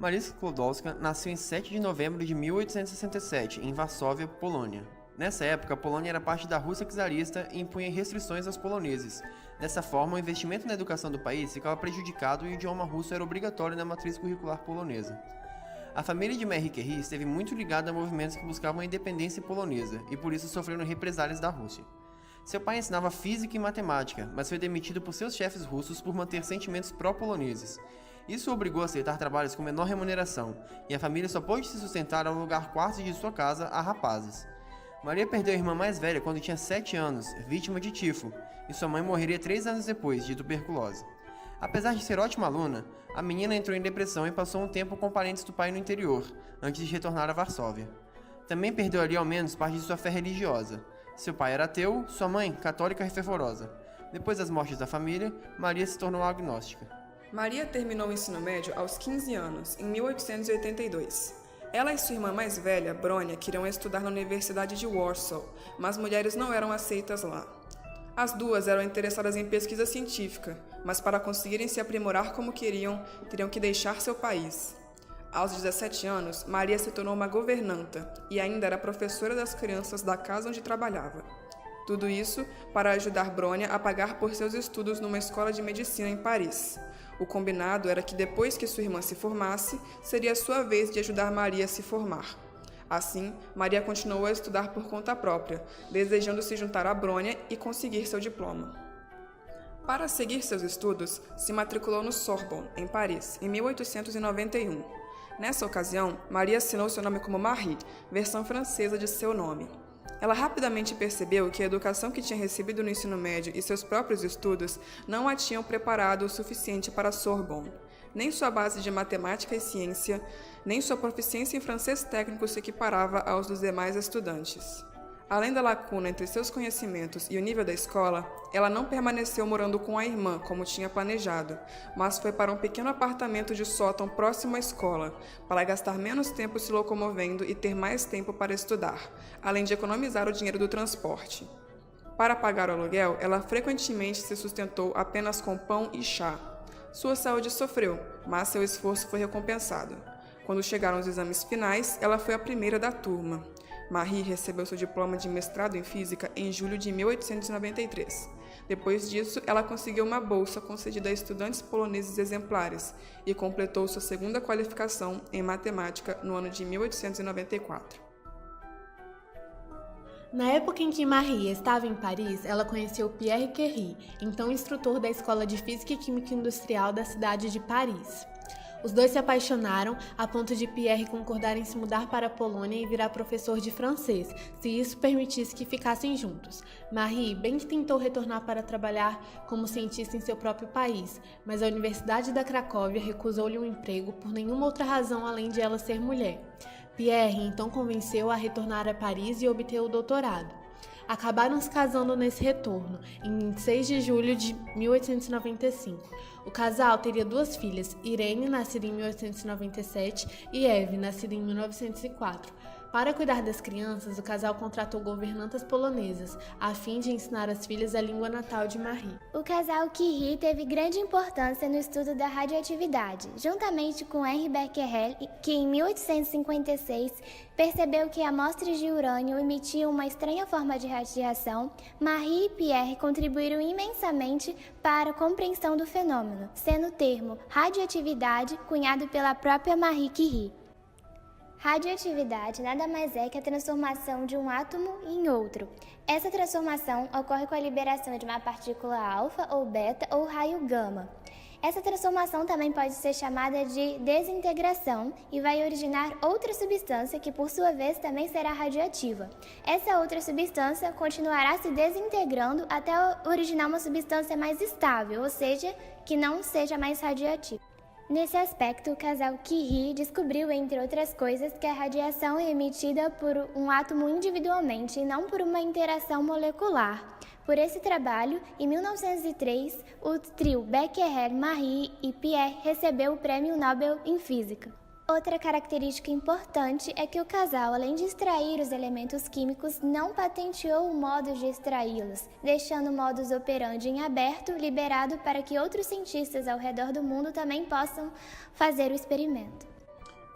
Maria Sklodowska nasceu em 7 de novembro de 1867, em Varsóvia, Polônia. Nessa época, a Polônia era parte da Rússia czarista e impunha restrições aos poloneses. Dessa forma, o investimento na educação do país ficava prejudicado e o idioma russo era obrigatório na matriz curricular polonesa. A família de Marie Curie esteve muito ligada a movimentos que buscavam a independência polonesa e por isso sofreram represálias da Rússia. Seu pai ensinava física e matemática, mas foi demitido por seus chefes russos por manter sentimentos pró-poloneses. Isso o obrigou a aceitar trabalhos com menor remuneração, e a família só pôde se sustentar ao alugar quartos de sua casa a rapazes. Maria perdeu a irmã mais velha quando tinha 7 anos, vítima de tifo, e sua mãe morreria 3 anos depois, de tuberculose. Apesar de ser ótima aluna, a menina entrou em depressão e passou um tempo com parentes do pai no interior, antes de retornar a Varsóvia. Também perdeu ali ao menos parte de sua fé religiosa. Seu pai era ateu, sua mãe, católica e fervorosa. Depois das mortes da família, Maria se tornou agnóstica. Maria terminou o ensino médio aos 15 anos, em 1882. Ela e sua irmã mais velha, Brônia, queriam estudar na Universidade de Warsaw, mas mulheres não eram aceitas lá. As duas eram interessadas em pesquisa científica, mas para conseguirem se aprimorar como queriam, teriam que deixar seu país. Aos 17 anos, Maria se tornou uma governanta e ainda era professora das crianças da casa onde trabalhava. Tudo isso para ajudar Brônia a pagar por seus estudos numa escola de medicina em Paris. O combinado era que depois que sua irmã se formasse, seria a sua vez de ajudar Maria a se formar. Assim, Maria continuou a estudar por conta própria, desejando se juntar a Brônia e conseguir seu diploma. Para seguir seus estudos, se matriculou no Sorbonne, em Paris, em 1891. Nessa ocasião, Maria assinou seu nome como Marie, versão francesa de seu nome. Ela rapidamente percebeu que a educação que tinha recebido no ensino médio e seus próprios estudos não a tinham preparado o suficiente para a Sorbonne. Nem sua base de matemática e ciência, nem sua proficiência em francês técnico se equiparava aos dos demais estudantes. Além da lacuna entre seus conhecimentos e o nível da escola, ela não permaneceu morando com a irmã, como tinha planejado, mas foi para um pequeno apartamento de sótão próximo à escola, para gastar menos tempo se locomovendo e ter mais tempo para estudar, além de economizar o dinheiro do transporte. Para pagar o aluguel, ela frequentemente se sustentou apenas com pão e chá. Sua saúde sofreu, mas seu esforço foi recompensado. Quando chegaram os exames finais, ela foi a primeira da turma. Marie recebeu seu diploma de mestrado em física em julho de 1893. Depois disso, ela conseguiu uma bolsa concedida a estudantes poloneses exemplares e completou sua segunda qualificação em matemática no ano de 1894. Na época em que Marie estava em Paris, ela conheceu Pierre Curie, então instrutor da Escola de Física e Química Industrial da cidade de Paris. Os dois se apaixonaram a ponto de Pierre concordar em se mudar para a Polônia e virar professor de francês, se isso permitisse que ficassem juntos. Marie bem que tentou retornar para trabalhar como cientista em seu próprio país, mas a Universidade da Cracóvia recusou-lhe um emprego por nenhuma outra razão além de ela ser mulher. Pierre então convenceu-a a retornar a Paris e obter o doutorado. Acabaram se casando nesse retorno, em 6 de julho de 1895. O casal teria 2 filhas, Irene, nascida em 1897, e Eve, nascida em 1904. Para cuidar das crianças, o casal contratou governantas polonesas, a fim de ensinar as filhas a língua natal de Marie. O casal Curie teve grande importância no estudo da radioatividade, juntamente com Henri Becquerel, que em 1856 percebeu que amostras de urânio emitiam uma estranha forma de radiação. Marie e Pierre contribuíram imensamente para a compreensão do fenômeno, sendo o termo radioatividade cunhado pela própria Marie Curie. Radioatividade nada mais é que a transformação de um átomo em outro. Essa transformação ocorre com a liberação de uma partícula alfa ou beta ou raio gama. Essa transformação também pode ser chamada de desintegração e vai originar outra substância que, por sua vez, também será radioativa. Essa outra substância continuará se desintegrando até originar uma substância mais estável, ou seja, que não seja mais radioativa. Nesse aspecto, o casal Curie descobriu, entre outras coisas, que a radiação é emitida por um átomo individualmente e não por uma interação molecular. Por esse trabalho, em 1903, o trio Becquerel, Marie e Pierre recebeu o Prêmio Nobel em Física. Outra característica importante é que o casal, além de extrair os elementos químicos, não patenteou o modo de extraí-los, deixando o modus operandi em aberto, liberado para que outros cientistas ao redor do mundo também possam fazer o experimento.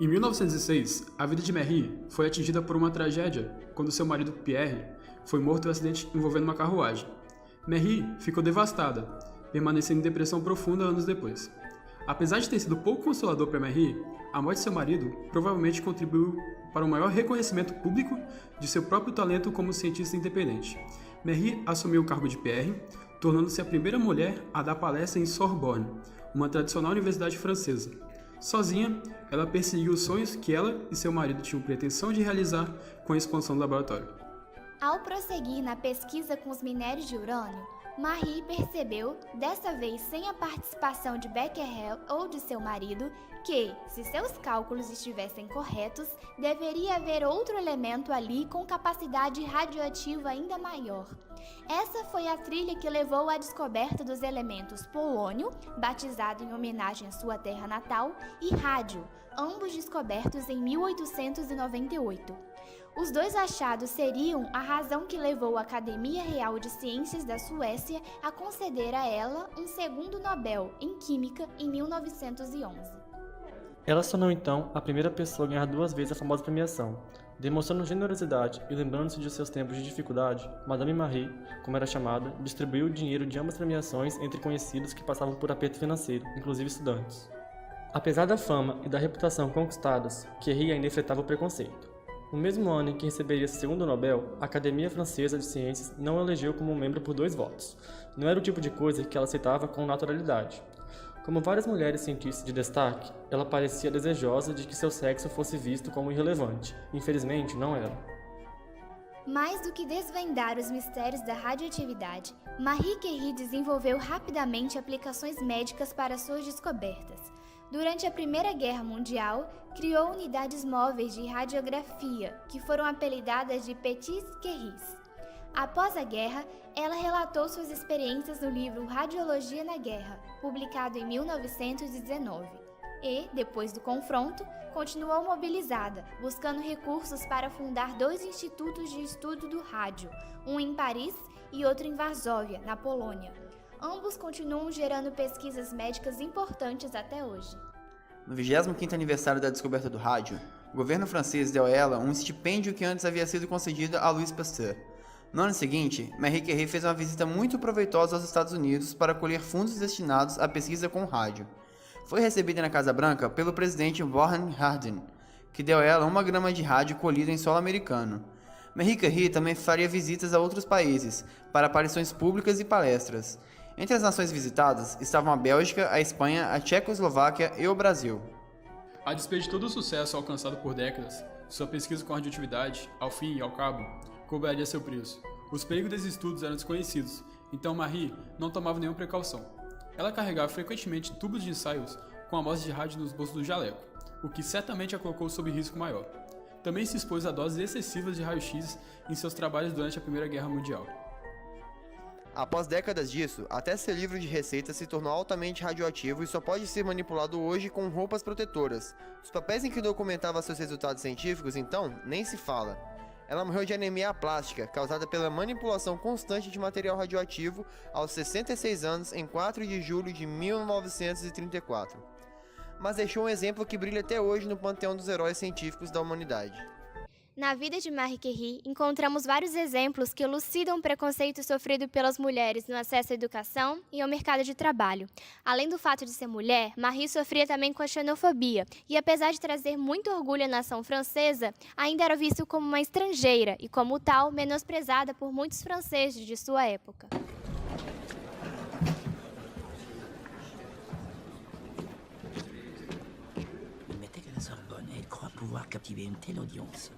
Em 1906, a vida de Marie foi atingida por uma tragédia quando seu marido Pierre foi morto em um acidente envolvendo uma carruagem. Marie ficou devastada, permanecendo em depressão profunda anos depois. Apesar de ter sido pouco consolador para Marie, a morte de seu marido provavelmente contribuiu para o maior reconhecimento público de seu próprio talento como cientista independente. Marie assumiu o cargo de Pierre, tornando-se a primeira mulher a dar palestra em Sorbonne, uma tradicional universidade francesa. Sozinha, ela perseguiu os sonhos que ela e seu marido tinham pretensão de realizar com a expansão do laboratório. Ao prosseguir na pesquisa com os minérios de urânio, Marie percebeu, dessa vez sem a participação de Becquerel ou de seu marido, que, se seus cálculos estivessem corretos, deveria haver outro elemento ali com capacidade radioativa ainda maior. Essa foi a trilha que levou à descoberta dos elementos polônio, batizado em homenagem à sua terra natal, e rádio, ambos descobertos em 1898. Os dois achados seriam a razão que levou a Academia Real de Ciências da Suécia a conceder a ela um segundo Nobel em Química em 1911. Ela se tornou então a primeira pessoa a ganhar 2 vezes a famosa premiação. Demonstrando generosidade e lembrando-se de seus tempos de dificuldade, Madame Marie, como era chamada, distribuiu o dinheiro de ambas premiações entre conhecidos que passavam por aperto financeiro, inclusive estudantes. Apesar da fama e da reputação conquistadas, Curie ainda enfrentava o preconceito. No mesmo ano em que receberia seu segundo Nobel, a Academia Francesa de Ciências não a elegeu como membro por 2 votos. Não era o tipo de coisa que ela aceitava com naturalidade. Como várias mulheres cientistas de destaque, ela parecia desejosa de que seu sexo fosse visto como irrelevante. Infelizmente, não era. Mais do que desvendar os mistérios da radioatividade, Marie Curie desenvolveu rapidamente aplicações médicas para suas descobertas. Durante a Primeira Guerra Mundial, criou unidades móveis de radiografia, que foram apelidadas de Petits Curies. Após a guerra, ela relatou suas experiências no livro Radiologia na Guerra, publicado em 1919. E, depois do confronto, continuou mobilizada, buscando recursos para fundar 2 institutos de estudo do rádio, um em Paris e outro em Varsóvia, na Polônia. Ambos continuam gerando pesquisas médicas importantes até hoje. No 25º aniversário da descoberta do rádio, o governo francês deu a ela um estipêndio que antes havia sido concedido a Louis Pasteur. No ano seguinte, Marie Curie fez uma visita muito proveitosa aos Estados Unidos para colher fundos destinados à pesquisa com rádio. Foi recebida na Casa Branca pelo presidente Warren Harding, que deu a ela 1 grama de rádio colhido em solo americano. Marie Curie também faria visitas a outros países, para aparições públicas e palestras. Entre as nações visitadas estavam a Bélgica, a Espanha, a Tchecoslováquia e o Brasil. A despeito de todo o sucesso alcançado por décadas, sua pesquisa com radioatividade, ao fim e ao cabo, cobraria seu preço. Os perigos desses estudos eram desconhecidos, então Marie não tomava nenhuma precaução. Ela carregava frequentemente tubos de ensaios com amostras de rádio nos bolsos do jaleco, o que certamente a colocou sob risco maior. Também se expôs a doses excessivas de raio-x em seus trabalhos durante a Primeira Guerra Mundial. Após décadas disso, até seu livro de receitas se tornou altamente radioativo e só pode ser manipulado hoje com roupas protetoras. Os papéis em que documentava seus resultados científicos, então, nem se fala. Ela morreu de anemia aplástica, causada pela manipulação constante de material radioativo aos 66 anos, em 4 de julho de 1934. Mas deixou um exemplo que brilha até hoje no panteão dos heróis científicos da humanidade. Na vida de Marie Curie, encontramos vários exemplos que elucidam o preconceito sofrido pelas mulheres no acesso à educação e ao mercado de trabalho. Além do fato de ser mulher, Marie sofria também com a xenofobia e, apesar de trazer muito orgulho à nação francesa, ainda era vista como uma estrangeira e, como tal, menosprezada por muitos franceses de sua época. Mettez qu'à la Sorbonne, elle croit pouvoir captiver une telle audience.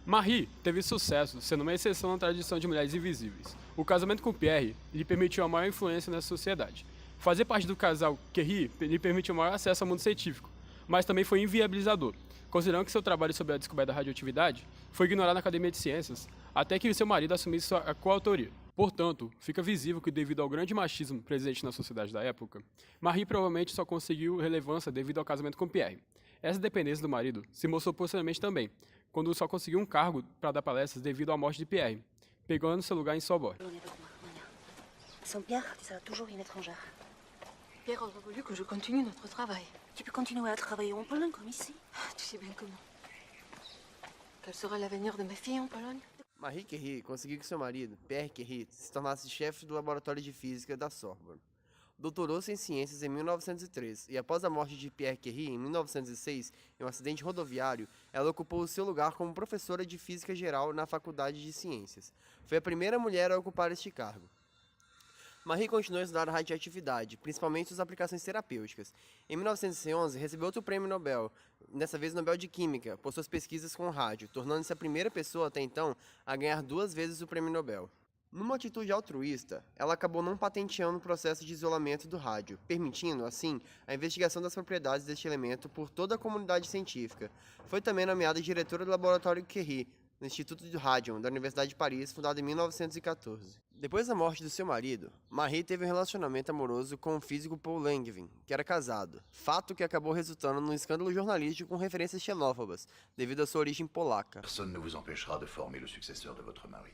Marie teve sucesso, sendo uma exceção na tradição de mulheres invisíveis. O casamento com Pierre lhe permitiu a maior influência nessa sociedade. Fazer parte do casal Curie lhe permitiu maior acesso ao mundo científico, mas também foi inviabilizador, considerando que seu trabalho sobre a descoberta da radioatividade foi ignorado na Academia de Ciências, até que seu marido assumisse a coautoria. Portanto, fica visível que, devido ao grande machismo presente na sociedade da época, Marie provavelmente só conseguiu relevância devido ao casamento com Pierre. Essa dependência do marido se mostrou posteriormente também, quando só conseguiu um cargo para dar palestras devido à morte de Pierre, pegando seu lugar em Sorbonne. Son Pierre sera toujours une étrangère. Pierre aurait voulu que je continue notre travail. Tu peux continuer à travailler en Pologne comme ici. Tu sais bien comment. Quel sera l'avenir de mes filles en Pologne? Marie Curie conseguiu que seu marido, Pierre Curie, se tornasse chefe do laboratório de física da Sorbonne. Doutorou-se em ciências em 1903 e, após a morte de Pierre Curie em 1906, em um acidente rodoviário, ela ocupou o seu lugar como professora de física geral na Faculdade de Ciências. Foi a primeira mulher a ocupar este cargo. Marie continuou a estudar a radioatividade, principalmente suas aplicações terapêuticas. Em 1911, recebeu outro prêmio Nobel, dessa vez Nobel de Química, por suas pesquisas com rádio, tornando-se a primeira pessoa até então a ganhar 2 vezes o prêmio Nobel. Numa atitude altruísta, ela acabou não patenteando o processo de isolamento do rádio, permitindo, assim, a investigação das propriedades deste elemento por toda a comunidade científica. Foi também nomeada diretora do Laboratório Curie, no Instituto de Radium, da Universidade de Paris, fundado em 1914. Depois da morte do seu marido, Marie teve um relacionamento amoroso com o físico Paul Langevin, que era casado, fato que acabou resultando num escândalo jornalístico com referências xenófobas, devido à sua origem polaca. Personne ne vous empêchera de former le successeur de votre mari.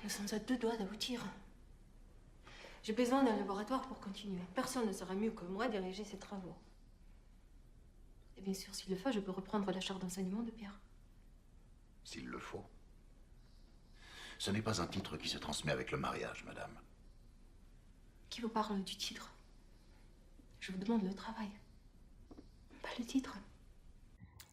Nous sommes à 2 doigts d'aboutir. J'ai besoin d'un laboratoire pour continuer. Personne ne saura mieux que moi diriger ces travaux. Et bien sûr, s'il le faut, je peux reprendre la chaire d'enseignement de Pierre. S'il le faut. Ce n'est pas un titre qui se transmet avec le mariage, madame. Qui vous parle du titre? Je vous demande le travail, pas le titre.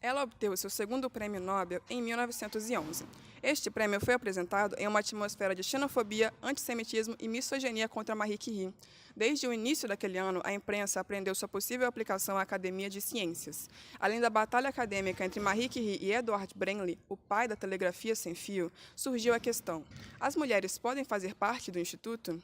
Ela obteve seu segundo prêmio Nobel em 1911. Este prêmio foi apresentado em uma atmosfera de xenofobia, antissemitismo e misoginia contra Marie Curie. Desde o início daquele ano, a imprensa apreendeu sua possível aplicação à Academia de Ciências. Além da batalha acadêmica entre Marie Curie e Edward Branly, o pai da telegrafia sem fio, surgiu a questão: as mulheres podem fazer parte do Instituto?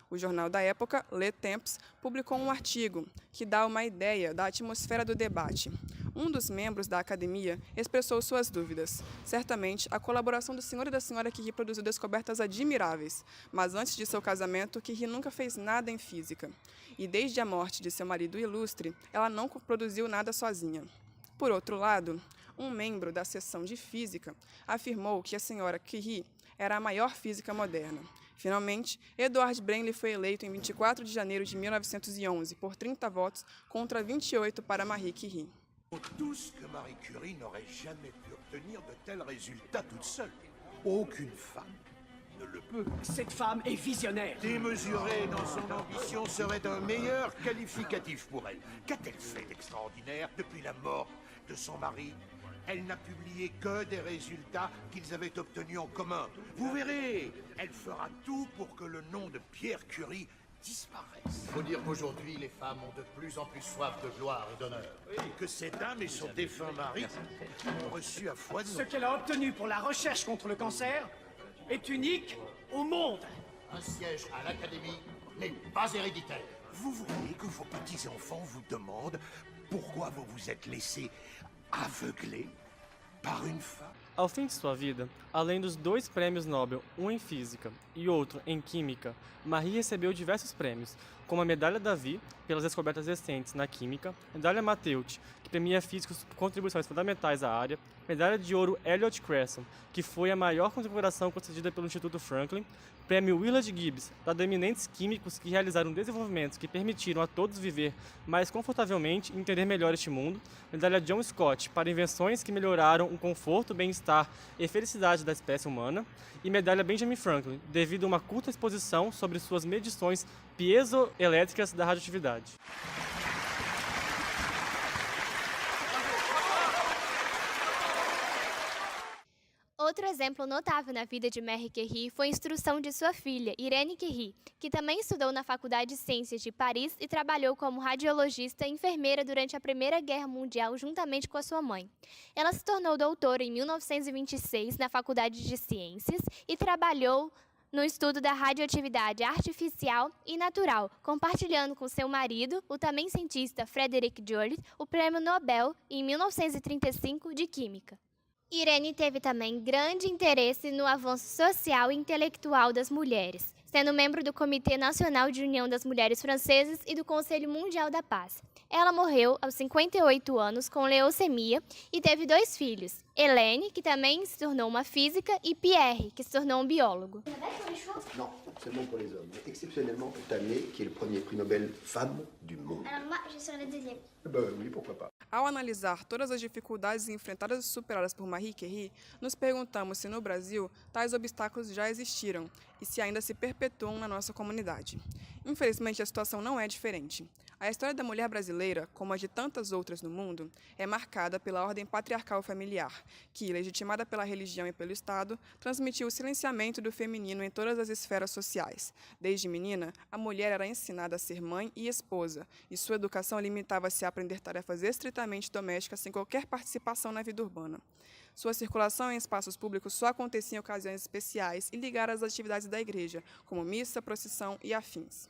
O jornal da época, Le Temps, publicou um artigo que dá uma ideia da atmosfera do debate. Um dos membros da academia expressou suas dúvidas. Certamente, a colaboração do senhor e da senhora Curie produziu descobertas admiráveis, mas antes de seu casamento, Curie nunca fez nada em física. E desde a morte de seu marido ilustre, ela não produziu nada sozinha. Por outro lado, um membro da seção de física afirmou que a senhora Curie era a maior física moderna. Finalmente, Edward Branly foi eleito em 24 de janeiro de 1911 por 30 votos contra 28 para Marie Curie. Tous que Marie Curie n'aurait jamais pu obtenir de tels résultats toute seule. Aucune femme ne le peut. Cette femme est visionnaire. Démesurée dans son ambition serait un meilleur qualificatif pour elle. Qu'a-t-elle fait d'extraordinaire depuis la mort de son mari? Elle n'a publié que des résultats qu'ils avaient obtenus en commun. Vous verrez, elle fera tout pour que le nom de Pierre Curie disparaisse. Il faut dire qu'aujourd'hui, les femmes ont de plus en plus soif de gloire et d'honneur. Oui, que cette dame et son défunt mari ont reçu à foison. Ce qu'elle a obtenu pour la recherche contre le cancer est unique au monde. Un siège à l'Académie n'est pas héréditaire. Vous voyez que vos petits-enfants vous demandent pourquoi vous vous êtes laissé aveugler par une femme? Ao fim de sua vida, além dos 2 prêmios Nobel, um em Física e outro em Química, Marie recebeu diversos prêmios, como a Medalha Davi, pelas descobertas recentes na Química, Medalha Mateucci, que premia físicos por contribuições fundamentais à área, Medalha de Ouro Elliott Cresson, que foi a maior condecoração concedida pelo Instituto Franklin, Prêmio Willard Gibbs, dado a eminentes químicos que realizaram desenvolvimentos que permitiram a todos viver mais confortavelmente e entender melhor este mundo, Medalha John Scott, para invenções que melhoraram o conforto, bem-estar e felicidade da espécie humana, e Medalha Benjamin Franklin, devido a uma curta exposição sobre suas medições piezoelétricas da radioatividade. Outro exemplo notável na vida de Marie Curie foi a instrução de sua filha, Irene Curie, que também estudou na Faculdade de Ciências de Paris e trabalhou como radiologista e enfermeira durante a Primeira Guerra Mundial juntamente com a sua mãe. Ela se tornou doutora em 1926 na Faculdade de Ciências e trabalhou no estudo da radioatividade artificial e natural, compartilhando com seu marido, o também cientista Frederick Joly, o Prêmio Nobel em 1935 de Química. Irene teve também grande interesse no avanço social e intelectual das mulheres, sendo membro do Comitê Nacional de União das Mulheres Francesas e do Conselho Mundial da Paz. Ela morreu aos 58 anos com leucemia e teve 2 filhos, Hélène, que também se tornou uma física, e Pierre, que se tornou um biólogo. Non, seulement pour les hommes. Mais exceptionnellement pour Tamé, qui est le premier prix Nobel femme du monde. Alors moi, je serai le deuxième. Ben oui, pourquoi pas. Ao analisar todas as dificuldades enfrentadas e superadas por Marie Curie, nos perguntamos se no Brasil tais obstáculos já existiram e se ainda se perpetuam na nossa comunidade. Infelizmente, a situação não é diferente. A história da mulher brasileira, como a de tantas outras no mundo, é marcada pela ordem patriarcal familiar, que, legitimada pela religião e pelo Estado, transmitiu o silenciamento do feminino em todas as esferas sociais. Desde menina, a mulher era ensinada a ser mãe e esposa, e sua educação limitava-se a aprender tarefas estritamente domésticas sem qualquer participação na vida urbana. Sua circulação em espaços públicos só acontecia em ocasiões especiais e ligadas às atividades da igreja, como missa, procissão e afins.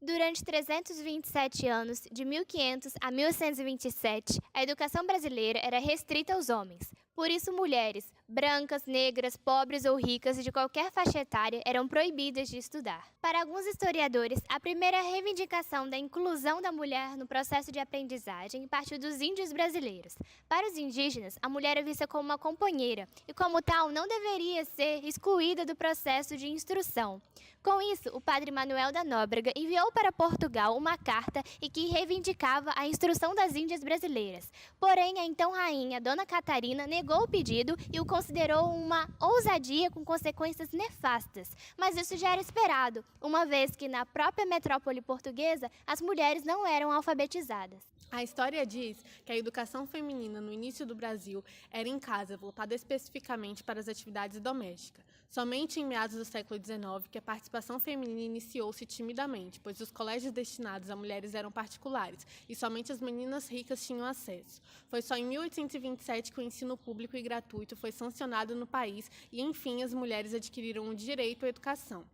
Durante 327 anos, de 1500 a 1127, a educação brasileira era restrita aos homens. Por isso, mulheres, brancas, negras, pobres ou ricas de qualquer faixa etária eram proibidas de estudar. Para alguns historiadores, a primeira reivindicação da inclusão da mulher no processo de aprendizagem partiu dos índios brasileiros. Para os indígenas, a mulher é vista como uma companheira e, como tal, não deveria ser excluída do processo de instrução. Com isso, o padre Manuel da Nóbrega enviou para Portugal uma carta em que reivindicava a instrução das índias brasileiras. Porém, a então rainha Dona Catarina negou o pedido e o considerou uma ousadia com consequências nefastas. Mas isso já era esperado, uma vez que na própria metrópole portuguesa as mulheres não eram alfabetizadas. A história diz que a educação feminina no início do Brasil era em casa, voltada especificamente para as atividades domésticas. Somente em meados do século XIX que a participação feminina iniciou-se timidamente, pois os colégios destinados a mulheres eram particulares e somente as meninas ricas tinham acesso. Foi só em 1827 que o ensino público e gratuito foi sancionado no país e, enfim, as mulheres adquiriram o direito à educação.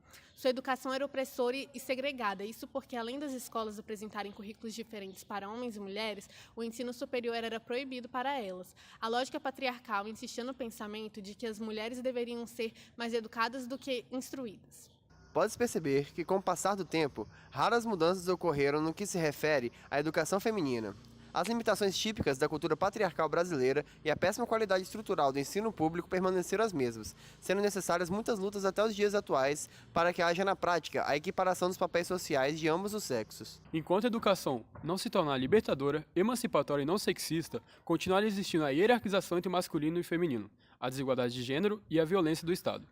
Sua educação era opressora e segregada, isso porque, além das escolas apresentarem currículos diferentes para homens e mulheres, o ensino superior era proibido para elas. A lógica patriarcal insistia no pensamento de que as mulheres deveriam ser mais educadas do que instruídas. Pode-se perceber que, com o passar do tempo, raras mudanças ocorreram no que se refere à educação feminina. As limitações típicas da cultura patriarcal brasileira e a péssima qualidade estrutural do ensino público permaneceram as mesmas, sendo necessárias muitas lutas até os dias atuais para que haja na prática a equiparação dos papéis sociais de ambos os sexos. Enquanto a educação não se tornar libertadora, emancipatória e não sexista, continuará existindo a hierarquização entre masculino e feminino, a desigualdade de gênero e a violência do Estado.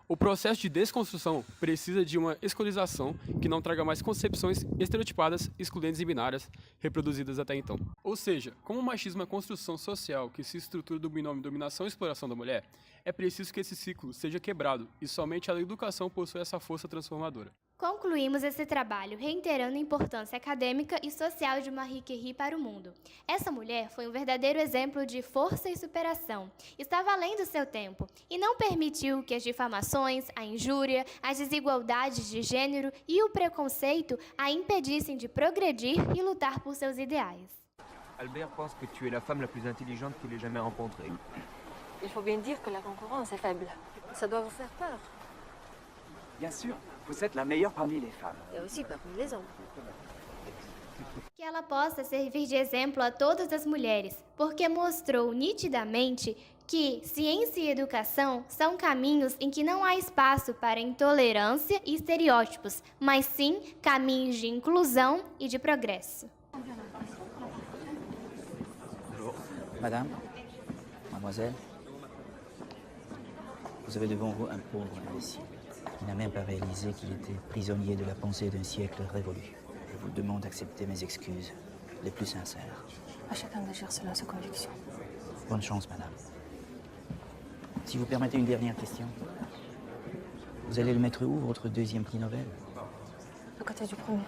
O processo de desconstrução precisa de uma escolarização que não traga mais concepções estereotipadas, excludentes e binárias reproduzidas até então. Ou seja, como o machismo é a construção social que se estrutura do binômio dominação e exploração da mulher, é preciso que esse ciclo seja quebrado e somente a educação possui essa força transformadora. Concluímos esse trabalho reiterando a importância acadêmica e social de Marie Curie para o mundo. Essa mulher foi um verdadeiro exemplo de força e superação. Estava além do seu tempo e não permitiu que as difamações, a injúria, as desigualdades de gênero e o preconceito a impedissem de progredir e lutar por seus ideais. Albert pense que tu es la femme la plus intelligente qu'il ait jamais rencontrée. Il faut bien dire que la concurrence est faible. Ça doit vous faire peur. Bien sûr, vous êtes la meilleure parmi les femmes. Et aussi parmi les hommes. Que ela possa servir de exemplo a todas as mulheres, porque mostrou nitidamente que ciência e educação são caminhos em que não há espaço para intolerância e estereótipos, mas sim caminhos de inclusão e de progresso. Madame, mademoiselle, vous avez devant vous un pauvre imbécile. Il n'a même pas réalisé qu'il était prisonnier de la pensée d'un siècle révolu. Je vous demande d'accepter mes excuses, les plus sincères. À chacun d'agir selon ses convictions. Bonne chance, madame. Si vous permettez une dernière question, vous allez le mettre où, votre deuxième prix Nobel? À côté du premier.